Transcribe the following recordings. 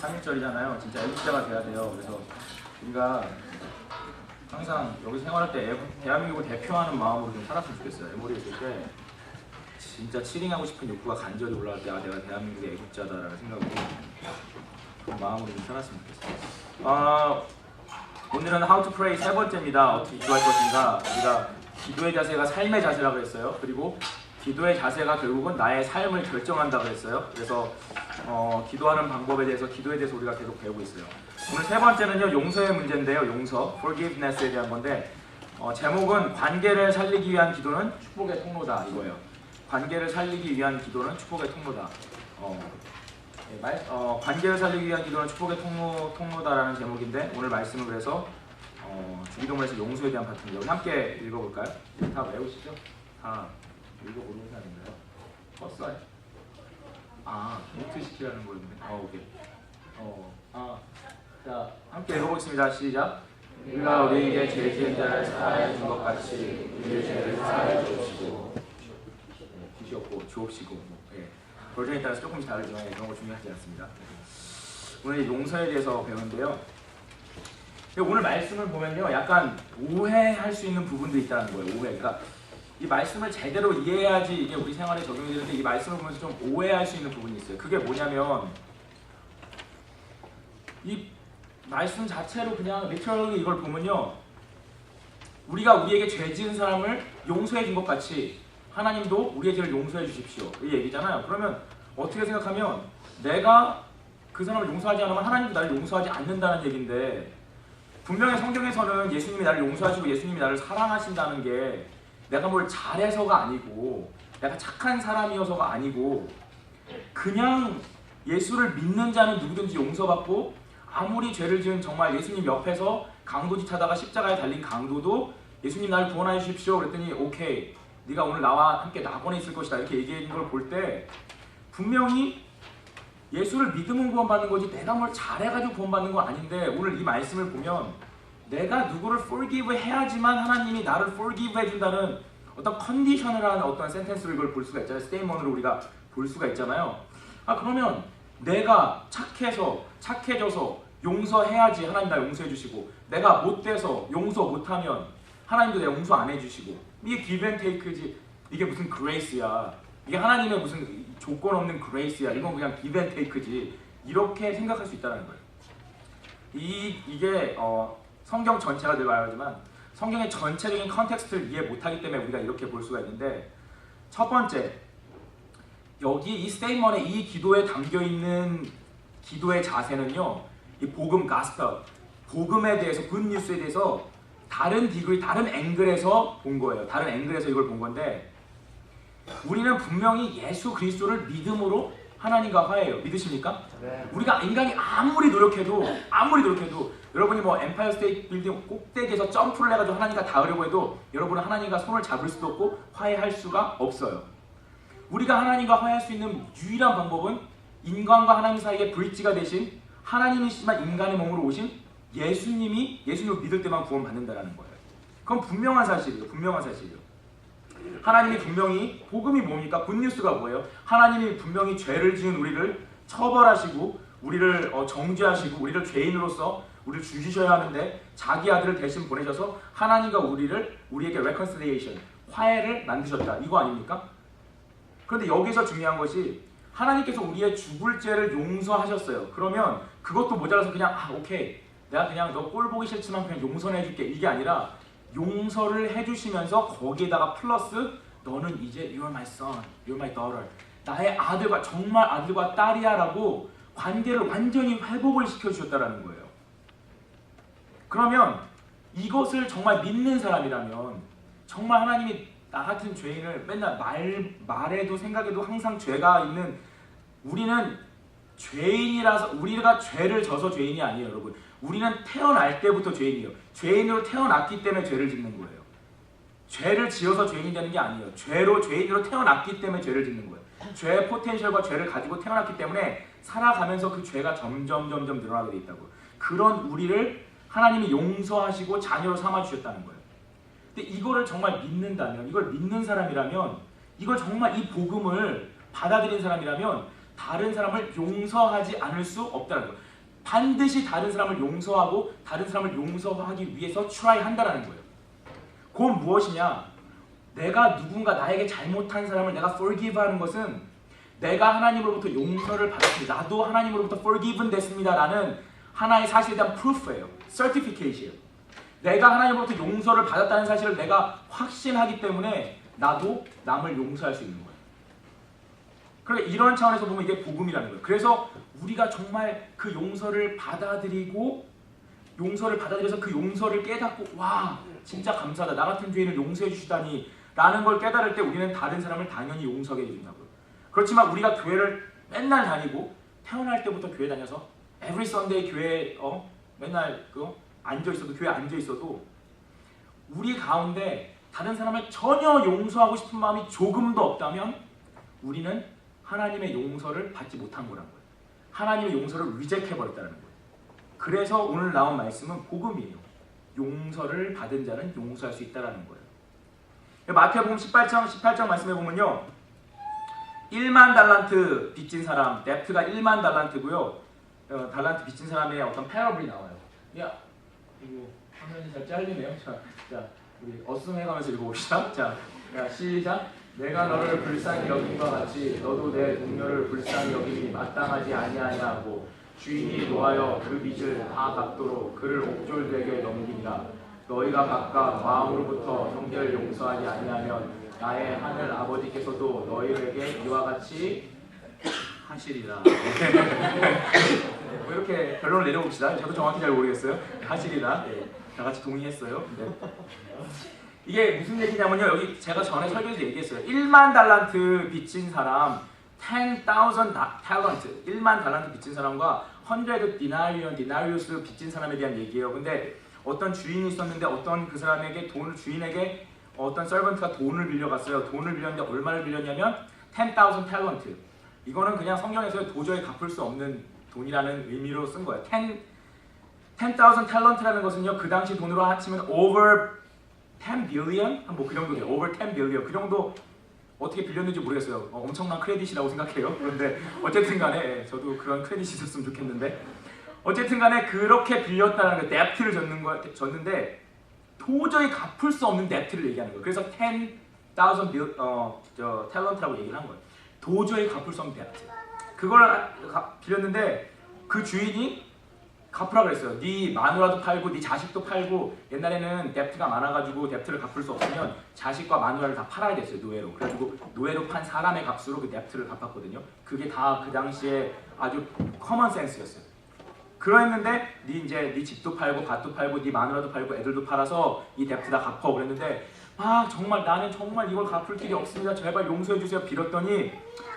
3일절이잖아요. 진짜 애국자가 돼야 돼요. 그래서 우리가 항상 여기 생활할 때 대한민국을 대표하는 마음으로 좀 살았으면 좋겠어요. 에모리에 있을 때 진짜 치링하고 싶은 욕구가 간절히 올라올 때 내가 대한민국의 애국자다라는 생각으로 그런 마음으로 좀 살았으면 좋겠어요. 오늘은 How to Pray 세 번째입니다. 어떻게 기도할 것인가. 우리가 기도의 자세가 삶의 자세라고 했어요. 그리고 기도의 자세가 결국은 나의 삶을 결정한다고 했어요. 그래서 기도하는 방법에 대해서, 기도에 대해서 우리가 계속 배우고 있어요. 오늘 세 번째는요, 용서의 문제인데요. 용서, forgiveness에 대한 건데 제목은 관계를 살리기 위한 기도는 축복의 통로다 이거예요. 관계를 살리기 위한 기도는 축복의 통로다. 관계를 살리기 위한 기도는 축복의 통로다라는 제목인데 오늘 말씀은 그래서 주기도문에서 용서에 대한 파트입니다. 우리 함께 읽어볼까요? 다 외우시죠? 다 읽어보는 사람인가요? 컸어요? 노트 시키라는 거였는데. 오케이. 자, 함께 읽어보겠습니다. 시작. 우리가 우리에게 죄 지은 자를 사하여 준 것 같이 우리의 죄를 사하여 주옵시고. 주시옵고 주옵시고. 버전에 따라서 조금씩 다르지만 그런 거 중요하지 않습니다. 오늘 용서에 대해서 배우는데요. 오늘 말씀을 보면요, 약간 오해할 수 있는 부분도 있다는 거예요. 오해. 그러니까 이 말씀을 제대로 이해해야지 이게 우리 생활에 적용이 되는데 이 말씀을 보면서 좀 오해할 수 있는 부분이 있어요. 그게 뭐냐면 이 말씀 자체로 그냥 리터럴리 이걸 보면요, 우리가 우리에게 죄 지은 사람을 용서해 준 것 같이 하나님도 우리의 죄를 용서해 주십시오 이 얘기잖아요. 그러면 어떻게 생각하면 내가 그 사람을 용서하지 않으면 하나님도 나를 용서하지 않는다는 얘기인데, 분명히 성경에서는 예수님이 나를 용서하시고 예수님이 나를 사랑하신다는 게 내가 뭘 잘해서가 아니고 내가 착한 사람이어서가 아니고 그냥 예수를 믿는 자는 누구든지 용서받고, 아무리 죄를 지은 정말 예수님 옆에서 강도짓 하다가 십자가에 달린 강도도 예수님 나를 구원하여 주십시오 그랬더니 오케이, 네가 오늘 나와 함께 낙원에 있을 것이다 이렇게 얘기하는 걸 볼 때 분명히 예수를 믿으면 구원받는 거지 내가 뭘 잘해가지고 구원받는 건 아닌데, 오늘 이 말씀을 보면 내가 누구를 forgive 해야지만 하나님이 나를 forgive 해준다는 어떤 컨디션을 하는 어떤 센텐스로 이걸 볼 수가 있잖아요. 스테이먼으로 우리가 볼 수가 있잖아요. 그러면 내가 착해져서 용서해야지 하나님 나 용서해 주시고, 내가 못돼서 용서 못하면 하나님도 내가 용서 안 해주시고, 이게 give and take지, 이게 무슨 grace야, 이게 하나님의 무슨 조건 없는 grace야, 이건 그냥 give and take지, 이렇게 생각할 수 있다는 거예요. 이게 성경 전체가 늘 말하지만 성경의 전체적인 컨텍스트를 이해 못하기 때문에 우리가 이렇게 볼 수가 있는데, 첫 번째, 여기 이 스테이먼에 이 기도에 담겨있는 기도의 자세는요, 이 복음, 가스펠, 복음에 대해서, 굿뉴스에 대해서 다른 디그리, 다른 앵글에서 본 거예요. 다른 앵글에서 이걸 본 건데, 우리는 분명히 예수 그리스도를 믿음으로 하나님과 화해해요. 믿으십니까? 네. 우리가 인간이 아무리 노력해도 여러분이 뭐 엠파이어 스테이트 빌딩 꼭대기에서 점프를 해가지고 하나님과 닿으려고 해도 여러분은 하나님과 손을 잡을 수도 없고 화해할 수가 없어요. 우리가 하나님과 화해할 수 있는 유일한 방법은 인간과 하나님 사이의 브릿지가 되신, 하나님이시지만 인간의 몸으로 오신 예수님을 믿을 때만 구원받는다는 거예요. 그건 분명한 사실이에요. 분명한 사실이에요. 하나님이 분명히, 복음이 뭡니까? 굿뉴스가 뭐예요? 하나님이 분명히 죄를 지은 우리를 처벌하시고 우리를 정죄하시고 우리를 죄인으로서 우리를 죽이셔야 하는데 자기 아들을 대신 보내셔서 하나님과 우리에게 reconciliation, 화해를 만드셨다. 이거 아닙니까? 그런데 여기서 중요한 것이 하나님께서 우리의 죽을 죄를 용서하셨어요. 그러면 그것도 모자라서 그냥 오케이, 내가 그냥 너 꼴 보기 싫지만 그냥 용서해 줄게, 이게 아니라 용서를 해주시면서 거기에다가 플러스 너는 이제 you're my son, you're my daughter, 나의 아들과, 정말 아들과 딸이야 라고 관계를 완전히 회복을 시켜주셨다는 거예요. 그러면 이것을 정말 믿는 사람이라면, 정말 하나님이 나 같은 죄인을 맨날 말해도 생각해도 항상 죄가 있는, 우리는 죄인이라서, 우리가 죄를 져서 죄인이 아니에요. 여러분, 우리는 태어날 때부터 죄인이에요. 죄인으로 태어났기 때문에 죄를 짓는 거예요. 죄를 지어서 죄인이 되는 게 아니에요. 죄인으로 태어났기 때문에 죄를 짓는 거예요. 죄의 포텐셜과 죄를 가지고 태어났기 때문에 살아가면서 그 죄가 점점 늘어나게 돼 있다고. 그런 우리를 하나님이 용서하시고 자녀로 삼아주셨다는 거예요. 근데 이거를 정말 믿는다면, 이걸 믿는 사람이라면, 이걸 정말 이 복음을 받아들인 사람이라면 다른 사람을 용서하지 않을 수 없다는 거예요. 반드시 다른 사람을 용서하고 다른 사람을 용서하기 위해서 try 한다는 거예요. 그건 무엇이냐? 내가 누군가 나에게 잘못한 사람을 내가 forgive 하는 것은 내가 하나님으로부터 용서를 받았습니다. 나도 하나님으로부터 forgiven 됐습니다. 라는 하나의 사실에 대한 proof예요. certification. 내가 하나님으로부터 용서를 받았다는 사실을 내가 확신하기 때문에 나도 남을 용서할 수 있는 거예요. 그러니까 이런 차원에서 보면 이게 복음이라는 거예요. 그래서 우리가 정말 그 용서를 받아들이고 용서를 받아들여서 그 용서를 깨닫고 와 진짜 감사하다. 나 같은 죄인을 용서해 주시다니 라는 걸 깨달을 때 우리는 다른 사람을 당연히 용서하게 해준다고요. 그렇지만 우리가 교회를 맨날 다니고 태어날 때부터 교회 다녀서 every Sunday 교회에 맨날 앉아있어도 교회에 앉아있어도 우리 가운데 다른 사람을 전혀 용서하고 싶은 마음이 조금도 없다면 우리는 하나님의 용서를 받지 못한 거란 거예요. 하나님의 용서를 리젝해버렸다는 거예요. 그래서 오늘 나온 말씀은 복음이에요. 용서를 받은 자는 용서할 수 있다는 거예요. 마태복음 18장 말씀해 보면요. 1만 달란트 빚진 사람, 뎁트가 1만 달란트고요. 달란트 빚진 사람의 어떤 패러블이 나와요. 야, 이거 화면이 잘 잘리네요. 자, 우리 어순해가면서 읽어봅시다. 자, 시작. 내가 너를 불쌍히 여김과 같이 너도 내 동료를 불쌍히 여김이 마땅하지 아니하냐고 주인이 노하여 그 빚을 다 갚도록 그를 옥졸되게 넘기니라. 너희가 각각 마음으로부터 형제를 용서하지 아니하면 나의 하늘 아버지께서도 너희에게 이와 같이 하시리라. 뭐 이렇게 결론을 내려봅시다. 저도 정확히 잘 모르겠어요. 하시리라. 네, 다 같이 동의했어요. 네. 이게 무슨 얘기냐면요. 여기 제가 전에 설교에서 얘기했어요. 1만 달란트 빚진 사람, 10,000 talent, 1만 달란트 빚진 사람과 100 디나리우스 빚진 사람에 대한 얘기예요. 근데 어떤 주인이 있었는데 어떤 그 사람에게 주인에게 어떤 서번트가 돈을 빌려갔어요. 돈을 빌렸는데 얼마를 빌렸냐면 10,000 talent. 이거는 그냥 성경에서 도저히 갚을 수 없는 돈이라는 의미로 쓴 거예요. 10,000 talent라는 것은요. 그 당시 돈으로 합치면 over 10 billion? 뭐 그 정도 돼요. over 10 billion. 그 정도 어떻게 빌렸는지 모르겠어요. 엄청난 크레딧이라고 생각해요. 그런데 어쨌든 간에 저도 그런 크레딧이 있었으면 좋겠는데 어쨌든 간에 그렇게 빌렸다는 거, 뎁트를 졌는데 도저히 갚을 수 없는 뎁트를 얘기하는 거예요. 그래서 10,000 talent라고 얘기를 한 거예요. 도저히 갚을 수 없는 뎁트. 그걸 빌렸는데 그 주인이 갚으라 그랬어요. 네 마누라도 팔고 네 자식도 팔고 옛날에는 뎁트가 많아가지고 뎁트를 갚을 수 없으면 자식과 마누라를 다 팔아야 됐어요. 노예로. 그래가지고 노예로 판 사람의 값으로 그 뎁트를 갚았거든요. 그게 다 그 당시에 아주 커먼 센스였어요. 그랬는데 네 집도 팔고 밭도 팔고 네 마누라도 팔고 애들도 팔아서 이 뎁트 다 갚어 그랬는데 정말 나는 정말 이걸 갚을 길이 없습니다. 제발 용서해 주세요. 빌었더니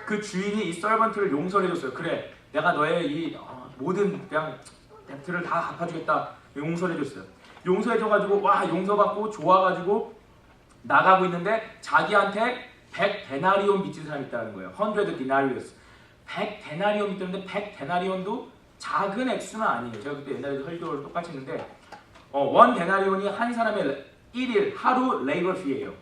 그 주인이 이 서번트를 용서해 줬어요. 그래 내가 너의 이 모든 그냥 뎁트를 다 갚아주겠다. 용서해 줬어요. 용서해 줘가지고 용서받고 좋아가지고 나가고 있는데 자기한테 100 데나리온 빚진 사람이 있다는 거예요. 100 디나리오스. 100 데나리온 빚졌는데 100 데나리온도 작은 액수는 아니에요. 제가 그때 옛날에 설교를 똑같이 했는데 1 데나리온이 한 사람의 1일 하루 레이버 피예요.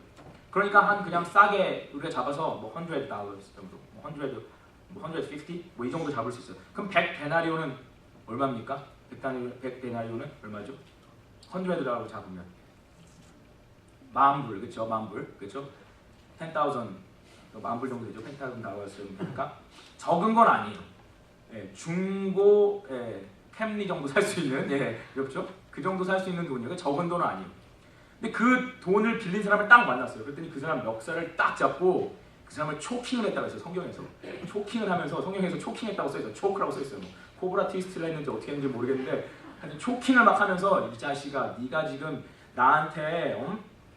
그러니까 한 그냥 싸게 우리가 잡아서 뭐 $100 정도, 150, 뭐 이 정도 잡을 수 있어요. 그럼 100 데나리온은 얼마입니까? 100 데나리온은 얼마죠? 100라고 잡으면 $10,000, 그렇죠? $10,000, 그렇죠? 10,000, $10,000 정도 되죠? 10,000 나왔으니까 적은 건 아니에요. 중고 캠리 정도 살 수 있는 그렇죠? 그 정도 살 수 있는 돈이에요. 적은 돈은 아니에요. 근데 그 돈을 빌린 사람을 딱 만났어요. 그랬더니 그 사람 멱살을 딱 잡고 그 사람을 초킹을 했다고 했어요. 성경에서 초킹을 하면서 성경에서 초킹했다고 써있어요. 초크라고 써있어요. 뭐 코브라 트위스트를 했는지 어떻게 했는지 모르겠는데 하여튼 초킹을 막 하면서 이 자식아 네가 지금 나한테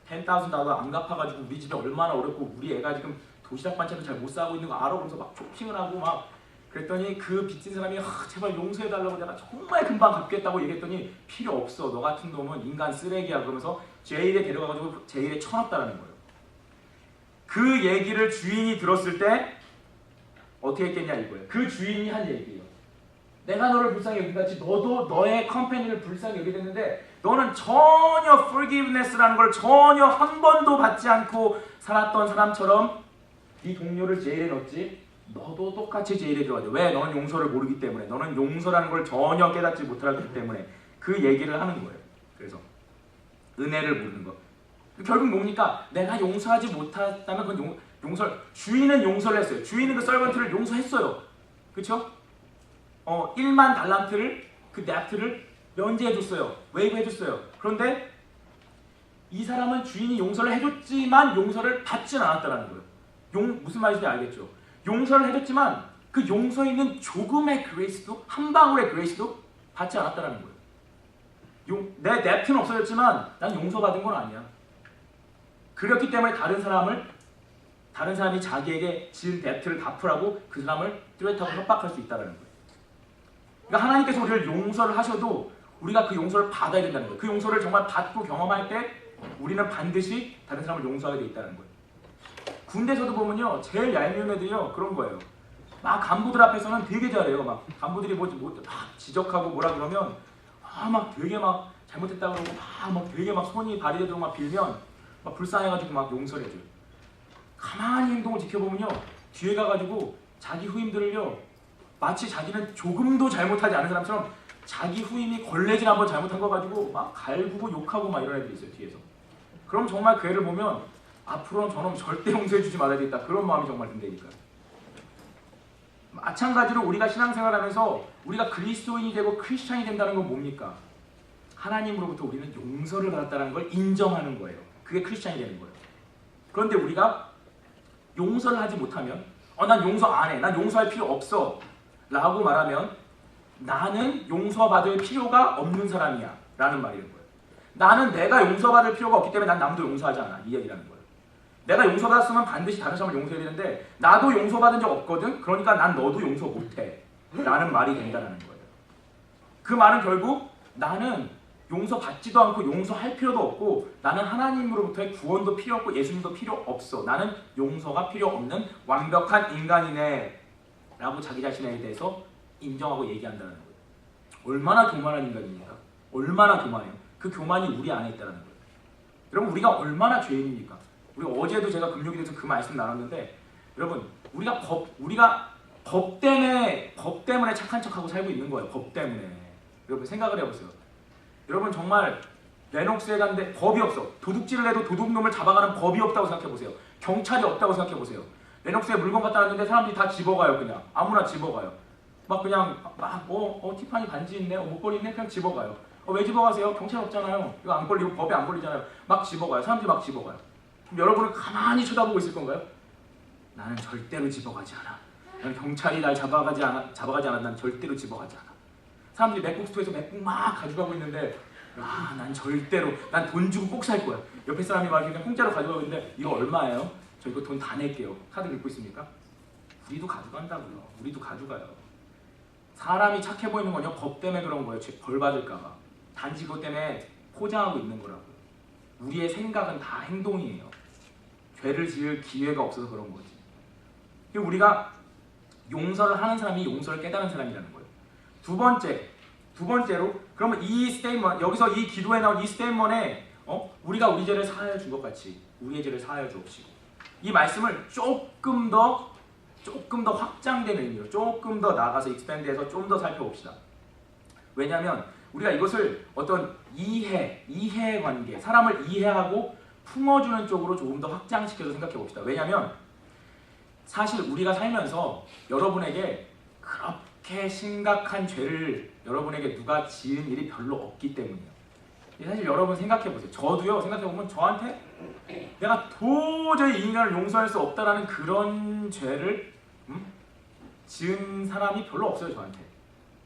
$10,000 안 갚아가지고 우리 집에 얼마나 어렵고 우리 애가 지금 도시락 반찬도 잘 못 사고 있는 거 알아? 그러면서 막 초킹을 하고 막 그랬더니 그 빚진 사람이 제발 용서해달라고 내가 정말 금방 갚겠다고 얘기했더니 필요 없어. 너 같은 놈은 인간 쓰레기야. 그러면서 제일에 데려가가지고 제일에 쳐놨다는 거예요. 그 얘기를 주인이 들었을 때 어떻게 했겠냐 이거예요. 그 주인이 한 얘기예요. 내가 너를 불쌍히 여기같이 너도 너의 컴퍼니를 불쌍히 여기게 됐는데 너는 전혀 forgiveness라는 걸 전혀 한 번도 받지 않고 살았던 사람처럼 네 동료를 제일에 넣었지. 너도 똑같이 제일에 들어가야 돼. 왜? 너는 용서를 모르기 때문에. 너는 용서라는 걸 전혀 깨닫지 못하기 때문에. 그 얘기를 하는 거예요. 그래서 은혜를 모르는 거. 결국 뭡니까? 내가 용서하지 못했다면 그건 주인은 용서를 했어요. 주인은 그 서번트를 용서했어요. 그렇죠? 1만 달란트를, 그 납트를 면제해줬어요. 웨이브해줬어요. 그런데 이 사람은 주인이 용서를 해줬지만 용서를 받지는 않았다는 거예요. 무슨 말인지 알겠죠? 용서를 해줬지만 그 용서에 있는 조금의 그레이스도, 한 방울의 그레이스도 받지 않았다는 거예요. 내 납트는 없어졌지만 난 용서받은 건 아니야. 그렇기 때문에 다른 사람이 자기에게 지은 납트를 갚으라고 그 사람을 뚜렷하고 협박할 수 있다는 거예요. 그러니까 하나님께서 우리를 용서를 하셔도 우리가 그 용서를 받아야 된다는 거예요. 그 용서를 정말 받고 경험할 때 우리는 반드시 다른 사람을 용서하게 돼 있다는 거예요. 군대에서도 보면요, 제일 얄미운 애들이요 그런 거예요. 막 간부들 앞에서는 되게 잘해요. 막 간부들이 막 지적하고 뭐라 그러면 막 되게 막 잘못했다 그러고 막 되게 막 손이 발이 되도록 막 빌면 막 불쌍해가지고 막 용서를 해줘요. 가만히 행동을 지켜보면요, 뒤에 가가지고 자기 후임들을요, 마치 자기는 조금도 잘못하지 않은 사람처럼 자기 후임이 걸레질 한번 잘못한 거 가지고 막 갈구고 욕하고 막 이런 애들이 있어요, 뒤에서. 그럼 정말 그 애를 보면 앞으로는 저놈 절대 용서해주지 말아야 되겠다, 그런 마음이 정말 든다니까요. 마찬가지로 우리가 신앙생활하면서 우리가 그리스도인이 되고 크리스찬이 된다는 건 뭡니까? 하나님으로부터 우리는 용서를 받았다는 걸 인정하는 거예요. 그게 크리스찬이 되는 거예요. 그런데 우리가 용서를 하지 못하면 난 용서 안 해, 난 용서할 필요 없어 라고 말하면 나는 용서받을 필요가 없는 사람이야 라는 말인 거예요. 나는 내가 용서받을 필요가 없기 때문에 난 남도 용서하지 않아, 이 얘기라는 거예요. 내가 용서받았으면 반드시 다른 사람을 용서해야 되는데 나도 용서받은 적 없거든? 그러니까 난 너도 용서 못해 라는 말이 된다는 거예요. 그 말은 결국 나는 용서받지도 않고 용서할 필요도 없고 나는 하나님으로부터의 구원도 필요 없고 예수님도 필요 없어, 나는 용서가 필요 없는 완벽한 인간이네 라고 자기 자신에 대해서 인정하고 얘기한다는 거예요. 얼마나 교만한 인간입니까? 얼마나 교만해요. 그 교만이 우리 안에 있다는 거예요. 여러분, 우리가 얼마나 죄인입니까? 우리 어제도 제가 금요일에서 그 말씀 나눴는데, 여러분, 우리가 법 때문에 착한 척하고 살고 있는 거예요. 법 때문에. 여러분 생각을 해보세요. 여러분 정말 레녹스에 갔는데 법이 없어. 도둑질을 해도 도둑놈을 잡아가는 법이 없다고 생각해보세요. 경찰이 없다고 생각해보세요. 레녹스에 물건 갖다 놨는데 사람들이 다 집어가요. 그냥 아무나 집어가요. 막 그냥 티파니 반지 있네, 목걸이 있네, 그냥 집어가요. 왜 집어가세요? 경찰 없잖아요. 이거 안 걸리고 법에 안 걸리잖아요. 막 집어가요. 사람들이 막 집어가요. 그럼 여러분은 가만히 쳐다보고 있을 건가요? 나는 절대로 집어가지 않아. 난 경찰이 날 잡아가지 않아. 난 절대로 집어가지 않아. 사람들이 맥북 스토어에서 맥북 막 가져가고 있는데 난 절대로, 난 돈 주고 꼭 살 거야. 옆에 사람이 막 그냥 공짜로 가져가고 있는데 이거 얼마예요? 저 이거 돈 다 낼게요. 카드 긁고 있습니까? 우리도 가져간다고요. 우리도 가져가요. 사람이 착해 보이는 건요, 법 때문에 그런 거예요. 벌 받을까 봐. 단지 그것 때문에 포장하고 있는 거라고요. 우리의 생각은 다 행동이에요. 죄를 지을 기회가 없어서 그런 거지. 그리고 우리가 용서를 하는 사람이 용서를 깨달은 사람이라는 거예요. 두 번째로, 그러면 이 스테이먼, 여기서 이 기도에 나온 이 스테이먼에 우리가 우리 죄를 사하여 준 것 같이 우리의 죄를 사하여 주옵시고, 이 말씀을 조금 더 확장된 의미로 조금 더 나가서 익스펜드해서 좀 더 살펴봅시다. 왜냐하면 우리가 이것을 어떤 이해의 관계, 사람을 이해하고 품어주는 쪽으로 조금 더 확장시켜서 생각해 봅시다. 왜냐하면 사실 우리가 살면서 여러분에게 그렇게 심각한 죄를 여러분에게 누가 지은 일이 별로 없기 때문이에요. 사실 여러분 생각해 보세요. 저도요, 생각해 보면 저한테 내가 도저히 이 인간을 용서할 수 없다라는 그런 죄를 지은 사람이 별로 없어요.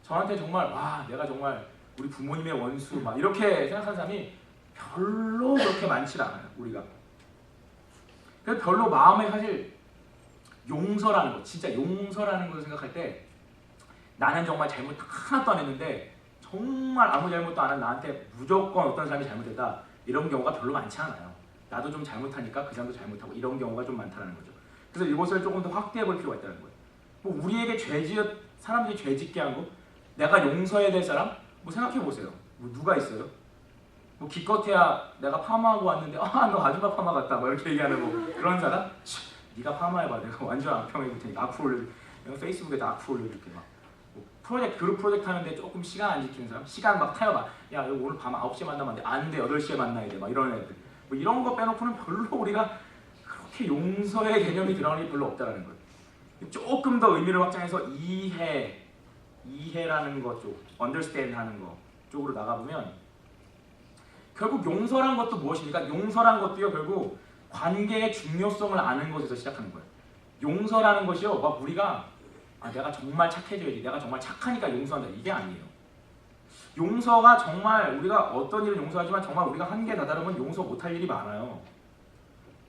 저한테 정말 내가 정말 우리 부모님의 원수 막 이렇게 생각하는 사람이 별로 그렇게 많지 않아요. 우리가. 그래서 별로 마음에 사실 용서라는 거, 진짜 용서라는 걸 생각할 때 나는 정말 잘못 하나도 안 했는데 정말 아무 잘못도 안 한 나한테 무조건 어떤 사람이 잘못했다, 이런 경우가 별로 많지 않아요. 나도 좀 잘못하니까 그 사람도 잘못하고, 이런 경우가 좀 많다는 거죠. 그래서 이것을 조금 더 확대해 볼 필요가 있다는 거예요. 뭐 우리에게 사람들이 죄 짓게 한 거, 내가 용서해야 될 사람? 뭐 생각해 보세요. 뭐 누가 있어요? 뭐 기껏해야 내가 파마하고 왔는데 너 아줌마 파마 같다 뭐 이렇게 얘기하는 뭐 그런 사람? 네가 파마해봐. 내가 완전 악평해줄 테니까 악플 올려줄게. 내가 페이스북에다 악플 올려줄게. 막 그룹 프로젝트 하는데 조금 시간 안 지키는 사람, 시간 막 타협아. 야 오늘 밤 9시에 만나면 안 돼. 안 돼. 8시에 만나야 돼. 막 이런 애들. 뭐 이런 거 빼놓고는 별로 우리가 그렇게 용서의 개념이 들어가는 게 별로 없다라는 거예요. 조금 더 의미를 확장해서 이해라는 것 쪽, understand 하는 거 쪽으로 나가보면 결국 용서란 것도 무엇입니까? 용서란 것도요 결국 관계의 중요성을 아는 것에서 시작하는 거예요. 용서라는 것이요 막 우리가 내가 정말 착해져야지, 내가 정말 착하니까 용서한다, 이게 아니에요. 용서가 정말 우리가 어떤 일을 용서하지만 정말 우리가 한계에 다다르면 용서 못할 일이 많아요.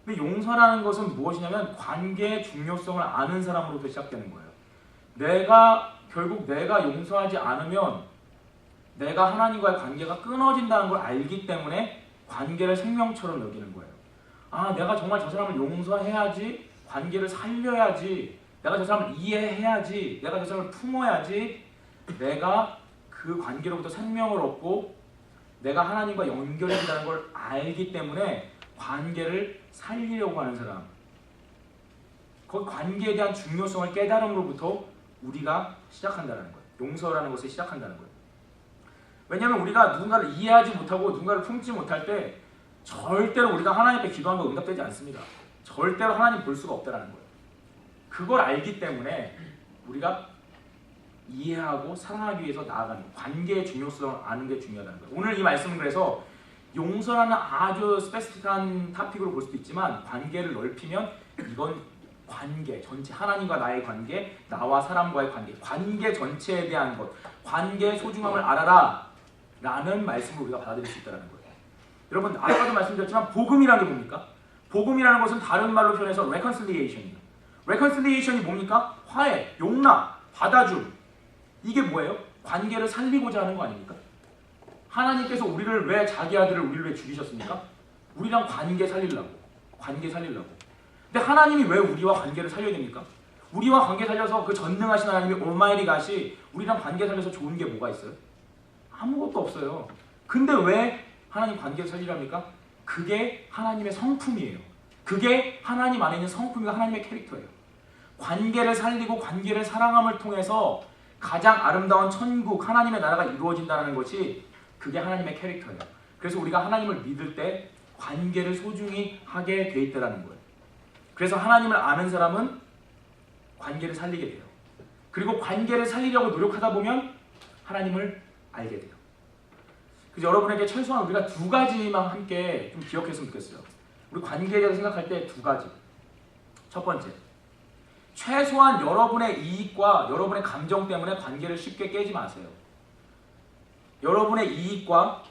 근데 용서라는 것은 무엇이냐면 관계의 중요성을 아는 사람으로부터 시작되는 거예요. 결국 내가 용서하지 않으면 내가 하나님과의 관계가 끊어진다는 걸 알기 때문에 관계를 생명처럼 여기는 거예요. 내가 정말 저 사람을 용서해야지, 관계를 살려야지, 내가 저 사람을 이해해야지, 내가 저 사람을 품어야지, 내가 그 관계로부터 생명을 얻고 내가 하나님과 연결된다는 걸 알기 때문에 관계를 살리려고 하는 사람, 그 관계에 대한 중요성을 깨달음으로부터 우리가 시작한다는 거예요. 용서라는 것을 시작한다는 거예요. 왜냐하면 우리가 누군가를 이해하지 못하고 누군가를 품지 못할 때 절대로 우리가 하나님 앞에 기도한 거 응답되지 않습니다. 절대로 하나님 볼 수가 없다는 거예요. 그걸 알기 때문에 우리가 이해하고 사랑하기 위해서 나아가는 거예요. 관계의 중요성을 아는 게 중요하다는 거예요. 오늘 이 말씀은 그래서 용서라는 아주 스페시픽한 토픽으로 볼 수도 있지만 관계를 넓히면 이건 관계 전체, 하나님과 나의 관계, 나와 사람과의 관계, 관계 전체에 대한 것, 관계의 소중함을 알아라 라는 말씀을 우리가 받아들일 수 있다는 거예요. 여러분 아까도 말씀드렸지만 복음이라는 게 뭡니까? 복음이라는 것은 다른 말로 표현해서 reconciliation이에요. reconciliation이 뭡니까? 화해, 용납, 받아줌. 이게 뭐예요? 관계를 살리고자 하는 거 아닙니까? 하나님께서 우리를 왜 자기 아들을 우리를 왜 죽이셨습니까? 우리랑 관계 살리려고. 근데 하나님이 왜 우리와 관계를 살려야 됩니까? 우리와 관계 살려서 그 전능하신 하나님이 Almighty God이 우리랑 관계 살려서 좋은 게 뭐가 있어요? 아무것도 없어요. 근데 왜 하나님 관계를 살리랍니까? 그게 하나님의 성품이에요. 그게 하나님 안에 있는 성품이고 하나님의 캐릭터예요. 관계를 살리고 관계를 사랑함을 통해서 가장 아름다운 천국, 하나님의 나라가 이루어진다는 것이 그게 하나님의 캐릭터예요. 그래서 우리가 하나님을 믿을 때 관계를 소중히 하게 돼 있다는 거예요. 그래서 하나님을 아는 사람은 관계를 살리게 돼요. 그리고 관계를 살리려고 노력하다 보면 하나님을 알게 돼요. 그래서 여러분에게 최소한 우리가 두 가지만 함께 좀 기억했으면 좋겠어요. 우리 관계에 대해서 생각할 때 두 가지. 첫 번째, 최소한 여러분의 이익과 여러분의 감정 때문에 관계를 쉽게 깨지 마세요. 여러분의 이익과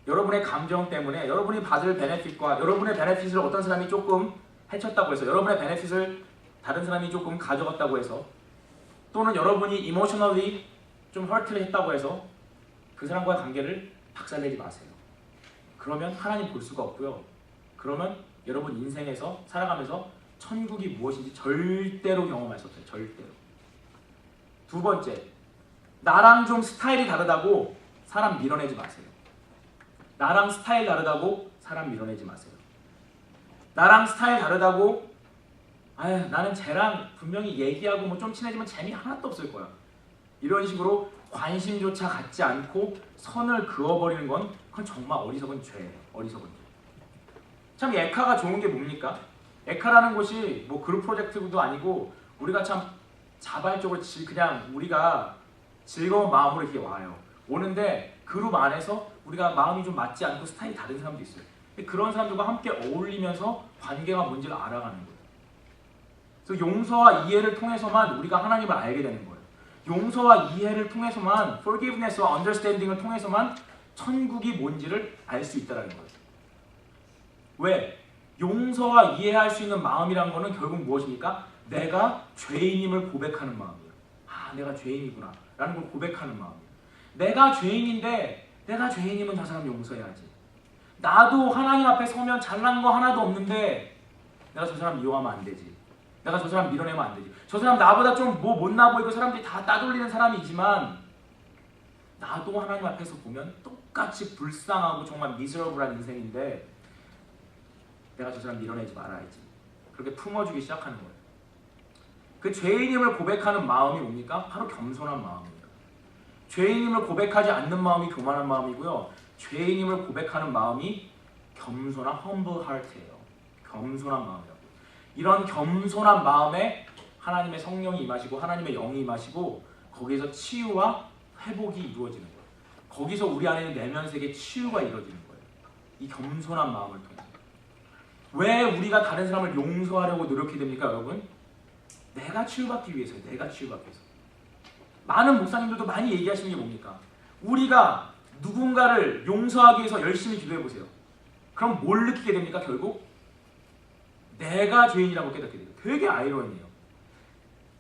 여러분의 감정 때문에 여러분이 받을 베네핏과 여러분의 베네핏을 어떤 사람이 조금 해쳤다고 해서, 여러분의 베네핏을 다른 사람이 조금 가져갔다고 해서, 또는 여러분이 이모셔널리 좀 허트를 했다고 해서 그 사람과의 관계를 박살내지 마세요. 그러면 하나님 볼 수가 없고요. 그러면 여러분 인생에서 살아가면서 천국이 무엇인지 절대로 경험할 수 없어요. 절대로. 두 번째, 나랑 좀 스타일이 다르다고 사람 밀어내지 마세요. 나랑 스타일 다르다고 사람 밀어내지 마세요. 나랑 스타일 다르다고 나는 쟤랑 분명히 얘기하고 뭐 좀 친해지면 재미 하나도 없을 거야. 이런 식으로 관심조차 갖지 않고 선을 그어버리는 건 그건 정말 어리석은 죄예요. 어리석은 죄. 참 에카가 좋은 게 뭡니까? 에카라는 곳이 뭐 그룹 프로젝트도 아니고 우리가 참 자발적으로 그냥 우리가 즐거운 마음으로 이렇게 와요. 오는데 그룹 안에서 우리가 마음이 좀 맞지 않고 스타일이 다른 사람도 있어요. 근데 그런 사람들과 함께 어울리면서 관계가 뭔지를 알아가는 거예요. 그래서 용서와 이해를 통해서만 우리가 하나님을 알게 되는 거예요. 용서와 이해를 통해서만, forgiveness와 understanding을 통해서만 천국이 뭔지를 알 수 있다는 거예요. 왜? 용서와 이해할 수 있는 마음이란 거는 결국 무엇입니까? 내가 죄인임을 고백하는 마음이에요. 내가 죄인이구나 라는 걸 고백하는 마음이에요. 내가 죄인인데 내가 죄인이면 저 사람 용서해야지. 나도 하나님 앞에 서면 잘난 거 하나도 없는데 내가 저 사람 이용하면 안 되지. 내가 저 사람 밀어내면 안 되지. 저 사람 나보다 좀 뭐 못나 보이고 사람들이 다 따돌리는 사람이지만 나도 하나님 앞에서 보면 똑같이 불쌍하고 정말 미저러블한 인생인데 내가 저 사람 밀어내지 말아야지. 그렇게 품어주기 시작하는 거예요. 그 죄인임을 고백하는 마음이 뭡니까? 바로 겸손한 마음입니다. 죄인임을 고백하지 않는 마음이 교만한 마음이고요. 죄인임을 고백하는 마음이 겸손한 humble heart예요. 겸손한 마음이라고. 이런 겸손한 마음에 하나님의 성령이 임하시고 하나님의 영이 임하시고 거기에서 치유와 회복이 이루어지는 거예요. 거기서 우리 안에 있는 내면 세계 치유가 이루어지는 거예요. 이 겸손한 마음을 통해. 왜 우리가 다른 사람을 용서하려고 노력해야 됩니까, 여러분? 내가 치유받기 위해서요. 내가 치유받기 위해서. 많은 목사님들도 많이 얘기하시는 게 뭡니까? 우리가 누군가를 용서하기 위해서 열심히 기도해보세요. 그럼 뭘 느끼게 됩니까, 결국? 내가 죄인이라고 깨닫게 돼요. 되게 아이러니해요.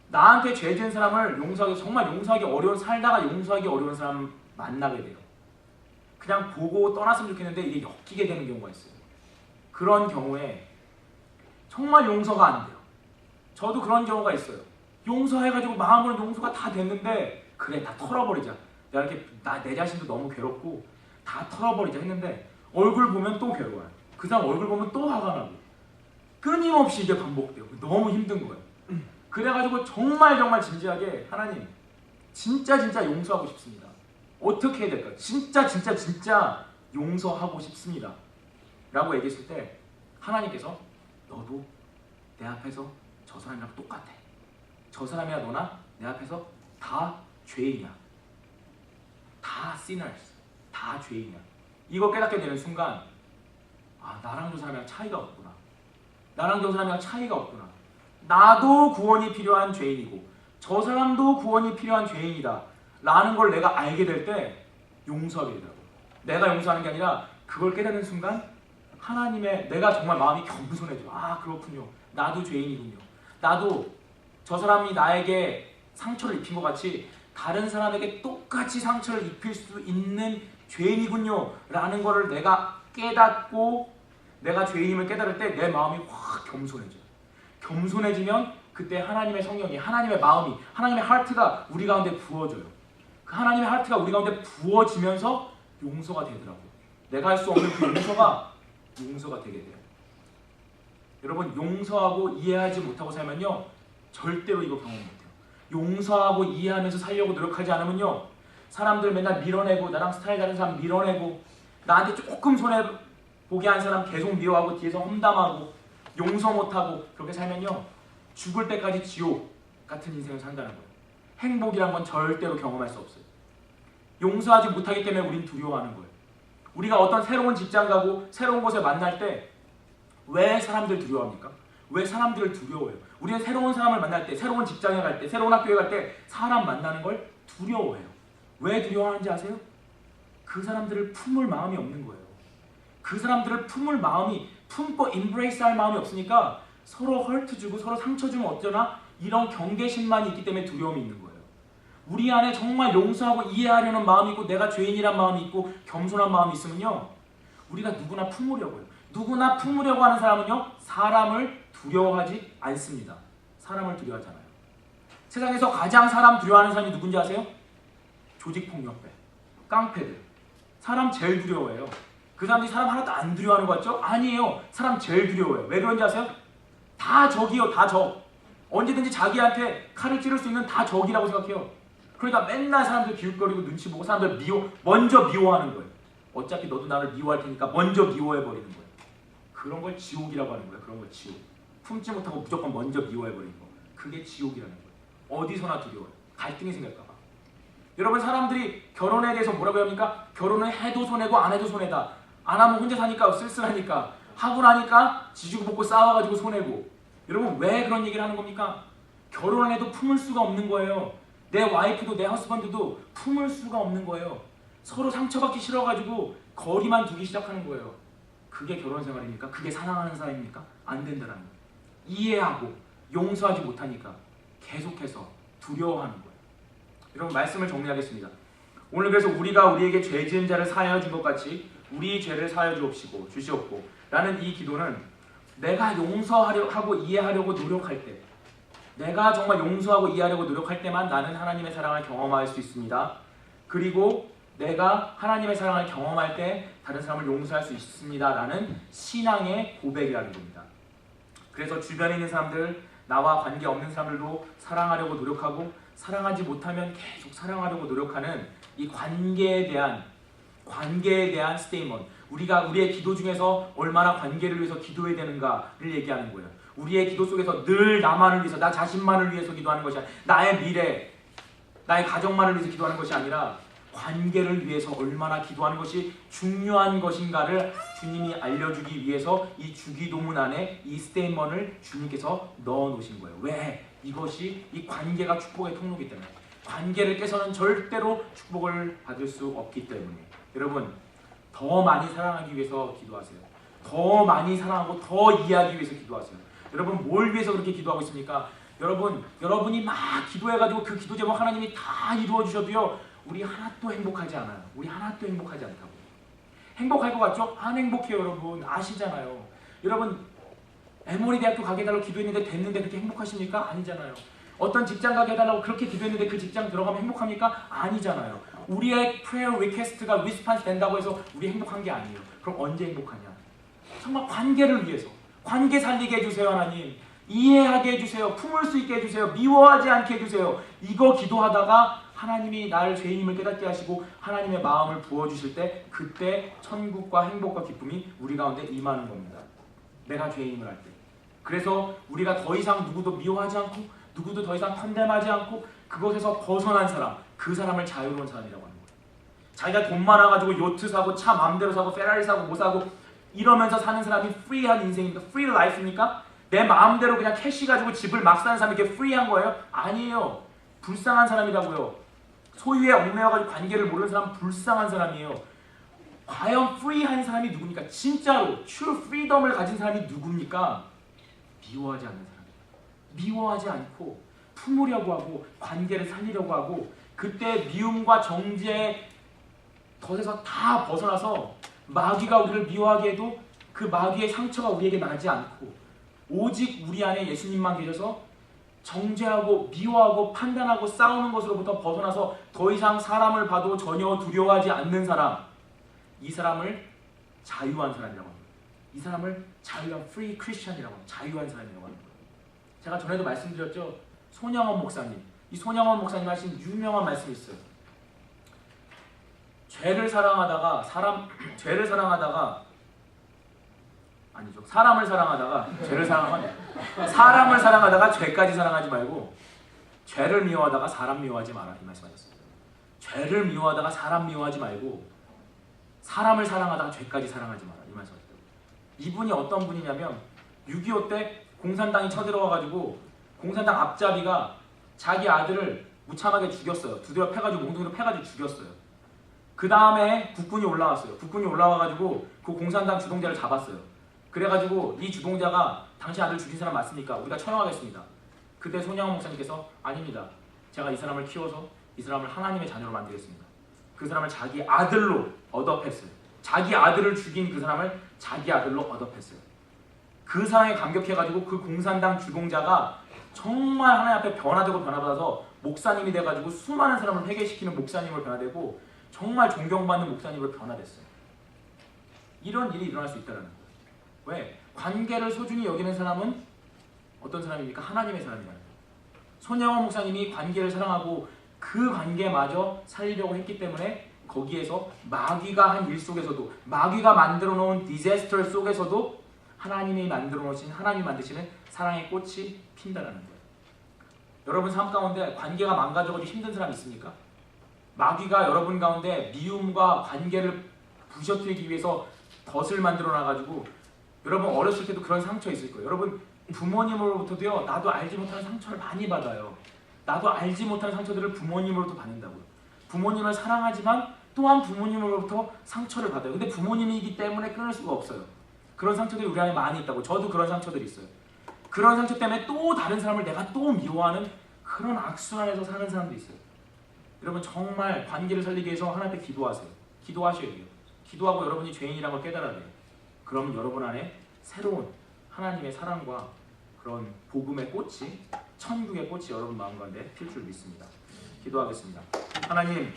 나한테 죄 지은 사람을 용서하기, 정말 용서하기 어려운, 살다가 용서하기 어려운 사람 만나게 돼요. 그냥 보고 떠났으면 좋겠는데 이게 엮이게 되는 경우가 있어요. 그런 경우에 정말 용서가 안 돼요. 저도 그런 경우가 있어요. 용서해가지고 마음으로 용서가 다 됐는데 그래, 다 털어버리자. 내가 이렇게 내 자신도 너무 괴롭고 다 털어버리자 했는데 얼굴 보면 또 괴로워요. 그 사람 얼굴 보면 또 화가 나고 끊임없이 이게 반복돼요. 너무 힘든 거예요. 그래가지고 정말 진지하게 하나님 진짜 용서하고 싶습니다. 어떻게 해야 될까요? 진짜 용서하고 싶습니다. 라고 얘기했을 때 하나님께서 너도 내 앞에서 저 사람이랑 똑같아. 저 사람이나 너나 내 앞에서 다 죄인이야. 다 sinners. 다 죄인이야. 이거 깨닫게 되는 순간 아, 나랑 저 사람이랑 차이가 없구나. 나랑 저 사람이랑 차이가 없구나. 나도 구원이 필요한 죄인이고 저 사람도 구원이 필요한 죄인이다 라는 걸 내가 알게 될 때 용서하게 되더라고요. 내가 용서하는 게 아니라 그걸 깨닫는 순간 하나님의, 내가 정말 마음이 겸손해져요. 아, 그렇군요. 나도 죄인이군요. 나도 저 사람이 나에게 상처를 입힌 것 같이 다른 사람에게 똑같이 상처를 입힐 수 있는 죄인이군요 라는 거를 내가 깨닫고 내가 죄인임을 깨달을 때 내 마음이 확 겸손해져요. 겸손해지면 그때 하나님의 성령이, 하나님의 마음이, 하나님의 하트가 우리 가운데 부어져요. 그 하나님의 하트가 우리 가운데 부어지면서 용서가 되더라고요. 내가 할 수 없는 그 용서가 되게 돼요. 여러분, 용서하고 이해하지 못하고 살면요 절대로 이거 경험 못해요. 용서하고 이해하면서 살려고 노력하지 않으면요 사람들 맨날 밀어내고, 나랑 스타일 다른 사람 밀어내고, 나한테 조금 손해보게 한 사람 계속 미워하고 뒤에서 험담하고 용서 못하고 그렇게 살면요 죽을 때까지 지옥 같은 인생을 산다는 거예요. 행복이란 건 절대로 경험할 수 없어요. 용서하지 못하기 때문에 우린 두려워하는 거예요. 우리가 어떤 새로운 직장 가고 새로운 곳에 만날 때 왜 사람들 두려워합니까? 왜 사람들을 두려워해요? 우리는 새로운 사람을 만날 때, 새로운 직장에 갈 때, 새로운 학교에 갈 때 사람 만나는 걸 두려워해요. 왜 두려워하는지 아세요? 그 사람들을 품을 마음이 없는 거예요. 그 사람들을 품을 마음이, 품고 embrace 할 마음이 없으니까 서로 헐트 주고 서로 상처 주면 어쩌나 이런 경계심만이 있기 때문에 두려움이 있는 거예요. 우리 안에 정말 용서하고 이해하려는 마음이 있고 내가 죄인이란 마음이 있고 겸손한 마음이 있으면요 우리가 누구나 품으려고요. 누구나 품으려고 하는 사람은요 사람을 두려워하지 않습니다. 사람을 두려워하잖아요. 세상에서 가장 사람 두려워하는 사람이 누군지 아세요? 조직폭력배, 깡패들. 사람 제일 두려워해요. 그 사람들이 사람 하나도 안 두려워하는 것 같죠? 아니에요. 사람 제일 두려워해요. 왜 그런지 아세요? 다 적이요. 다 적. 언제든지 자기한테 칼을 찌를 수 있는 다 적이라고 생각해요. 그러니까 맨날 사람들 기웃거리고 눈치 보고 사람들 먼저 미워하는 거예요. 어차피 너도 나를 미워할 테니까 먼저 미워해버리는 거예요. 그런 걸 지옥이라고 하는 거예요. 그런 걸 지옥. 품지 못하고 무조건 먼저 미워해버리는 거. 그게 지옥이라는 거예요. 어디서나 두려워요. 갈등이 생길까 봐. 여러분, 사람들이 결혼에 대해서 뭐라고 합니까? 결혼을 해도 손해고 안 해도 손해다. 안 하면 혼자 사니까 쓸쓸하니까, 하고 나니까 지지고 볶고 싸워가지고 손해고. 여러분, 왜 그런 얘기를 하는 겁니까? 결혼을 해도 품을 수가 없는 거예요. 내 와이프도 내 허스밴드도 품을 수가 없는 거예요. 서로 상처받기 싫어가지고 거리만 두기 시작하는 거예요. 그게 결혼 생활입니까? 그게 사랑하는 사람입니까? 안 된다는 거예요. 이해하고 용서하지 못하니까 계속해서 두려워하는 거예요. 여러분, 말씀을 정리하겠습니다. 오늘 그래서 우리가 우리에게 죄 지은 자를 사하여 준 것 같이 우리 죄를 사하여 주시옵고 라는 이 기도는 내가 용서하고 이해하려고 노력할 때, 내가 정말 용서하고 이해하려고 노력할 때만 나는 하나님의 사랑을 경험할 수 있습니다. 그리고 내가 하나님의 사랑을 경험할 때 다른 사람을 용서할 수 있습니다 라는 신앙의 고백이라는 겁니다. 그래서 주변에 있는 사람들, 나와 관계없는 사람들도 사랑하려고 노력하고 사랑하지 못하면 계속 사랑하려고 노력하는 이 관계에 대한 스테이먼. 우리가 우리의 기도 중에서 얼마나 관계를 위해서 기도해야 되는가를 얘기하는 거예요. 우리의 기도 속에서 늘 나만을 위해서, 나 자신만을 위해서 기도하는 것이 아니라 나의 미래, 나의 가정만을 위해서 기도하는 것이 아니라 관계를 위해서 얼마나 기도하는 것이 중요한 것인가를 주님이 알려주기 위해서 이 주기도문 안에 이 스테이먼을 주님께서 넣어 놓으신 거예요. 왜? 이것이 이 관계가 축복의 통로이기 때문에. 관계를 깨서는 절대로 축복을 받을 수 없기 때문에. 여러분, 더 많이 사랑하기 위해서 기도하세요. 더 많이 사랑하고 더 이해하기 위해서 기도하세요. 여러분, 뭘 위해서 그렇게 기도하고 있습니까? 여러분이 막 기도해가지고 그 기도 제목 하나님이 다 이루어 주셔도요, 우리 하나도 행복하지 않아요. 우리 하나도 행복하지 않다고. 행복할 것 같죠? 안 행복해요. 여러분 아시잖아요. 여러분 에모리 대학교 가게 해달라고 기도했는데 됐는데 그렇게 행복하십니까? 아니잖아요. 어떤 직장 가게 해달라고 그렇게 기도했는데 그 직장 들어가면 행복합니까? 아니잖아요. 우리의 prayer request가 response 된다고 해서 우리 행복한 게 아니에요. 그럼 언제 행복하냐? 정말 관계를 위해서. 관계 살리게 해주세요. 하나님. 이해하게 해주세요. 품을 수 있게 해주세요. 미워하지 않게 해주세요. 이거 기도하다가 하나님이 나를 죄인임을 깨닫게 하시고 하나님의 마음을 부어주실 때 그때 천국과 행복과 기쁨이 우리 가운데 임하는 겁니다. 내가 죄인임을 할 때. 그래서 우리가 더 이상 누구도 미워하지 않고 누구도 더 이상 컨뎀하지 않고 그것에서 벗어난 사람, 그 사람을 자유로운 사람이라고 하는 거예요. 자기가 돈 많아가지고 요트 사고 차 마음대로 사고 페라리 사고 뭐 사고 이러면서 사는 사람이 프리한 인생입니까? 프리 라이프입니까? 내 마음대로 그냥 캐시 가지고 집을 막 사는 사람이 이렇게 프리한 거예요? 아니에요. 불쌍한 사람이라고요. 소유에 얽매여가지고 관계를 모르는 사람은 불쌍한 사람이에요. 과연 프리한 사람이 누굽니까? 진짜로 true freedom을 가진 사람이 누굽니까? 미워하지 않는 사람. 미워하지 않고 품으려고 하고 관계를 살리려고 하고 그때 미움과 정죄의 덫에서 다 벗어나서 마귀가 우리를 미워하게 해도 그 마귀의 상처가 우리에게 나지 않고 오직 우리 안에 예수님만 계셔서 정죄하고 미워하고 판단하고 싸우는 것으로부터 벗어나서 더 이상 사람을 봐도 전혀 두려워하지 않는 사람, 이 사람을 자유한 사람이라고 합니다. 이 사람을 자유한 free Christian이라고 합니다. 자유한 사람이라고 합니다. 제가 전에도 말씀드렸죠. 손양원 목사님, 이 손양원 목사님 하신 유명한 말씀이 있어요. 사람을 사랑하다가 죄를 사랑하다가 죄까지 사랑하지 말고 죄를 미워하다가 사람 미워하지 마라 이 말씀하셨어요. 죄를 미워하다가 사람 미워하지 말고 사람을 사랑하다가 죄까지 사랑하지 마라 이 말씀하셨어요. 이분이 어떤 분이냐면 6.25 때 공산당이 쳐들어와가지고 공산당 앞잡이가 자기 아들을 무참하게 죽였어요. 두드려 패가지고 몽둥이로 패가지고 죽였어요. 그 다음에 국군이 올라왔어요. 국군이 올라와가지고 그 공산당 주동자를 잡았어요. 그래가지고 이 주동자가 당신 아들 죽인 사람 맞습니까? 우리가 처형하겠습니다. 그때 손양원 목사님께서 아닙니다. 제가 이 사람을 키워서 이 사람을 하나님의 자녀로 만들겠습니다. 그 사람을 자기 아들로 얻어했어요. 자기 아들을 죽인 그 사람을 자기 아들로 얻어했어요. 그 사랑에 감격해가지고 그 공산당 주동자가 정말 하나님 앞에 변화되고 변화받아서 목사님이 돼가지고 수많은 사람을 회개시키는 목사님으로 변화되고 정말 존경받는 목사님으로 변화됐어요. 이런 일이 일어날 수 있다는 거예요. 왜? 관계를 소중히 여기는 사람은 어떤 사람입니까? 하나님의 사람이라는 거예요. 손양원 목사님이 관계를 사랑하고 그 관계마저 살리려고 했기 때문에 거기에서 마귀가 한 일 속에서도 마귀가 만들어 놓은 디자스터 속에서도 하나님이 만들어 놓으신 하나님이 만드시는 사랑의 꽃이 핀다라는 거예요. 여러분 삶 가운데 관계가 망가져가지고 힘든 사람 있습니까? 마귀가 여러분 가운데 미움과 관계를 부셔뜨리기 위해서 덫을 만들어 놔가지고 여러분 어렸을 때도 그런 상처 있을 거예요. 여러분 부모님으로부터도요. 나도 알지 못하는 상처를 많이 받아요. 나도 알지 못하는 상처들을 부모님으로부터 받는다고요. 부모님을 사랑하지만 또한 부모님으로부터 상처를 받아요. 근데 부모님이기 때문에 끊을 수가 없어요. 그런 상처들이 우리 안에 많이 있다고. 저도 그런 상처들이 있어요. 그런 상처 때문에 또 다른 사람을 내가 또 미워하는 그런 악순환에서 사는 사람도 있어요. 여러분 정말 관계를 살리기 위해서 하나님 앞에 기도하세요. 기도하셔야 돼요. 기도하고 여러분이 죄인이라는 걸 깨달아야 돼요. 그러면 여러분 안에 새로운 하나님의 사랑과 그런 복음의 꽃이 천국의 꽃이 여러분 마음 가운데 필 줄 믿습니다. 기도하겠습니다. 하나님,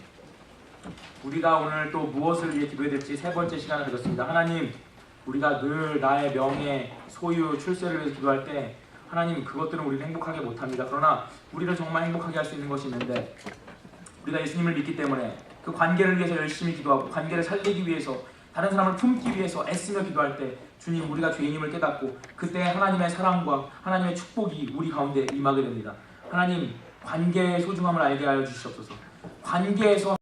우리가 오늘 또 무엇을 위해 기도해야 될지 세 번째 시간을 가졌습니다. 하나님, 우리가 늘 나의 명예, 소유, 출세를 위해서 기도할 때 하나님 그것들은 우리를 행복하게 못합니다. 그러나 우리를 정말 행복하게 할 수 있는 것이 있는데 우리가 예수님을 믿기 때문에 그 관계를 위해서 열심히 기도하고 관계를 살리기 위해서 다른 사람을 품기 위해서 애쓰며 기도할 때 주님 우리가 죄인임을 깨닫고 그때 하나님의 사랑과 하나님의 축복이 우리 가운데 임하게 됩니다. 하나님 관계의 소중함을 알게 하여 주시옵소서. 관계에서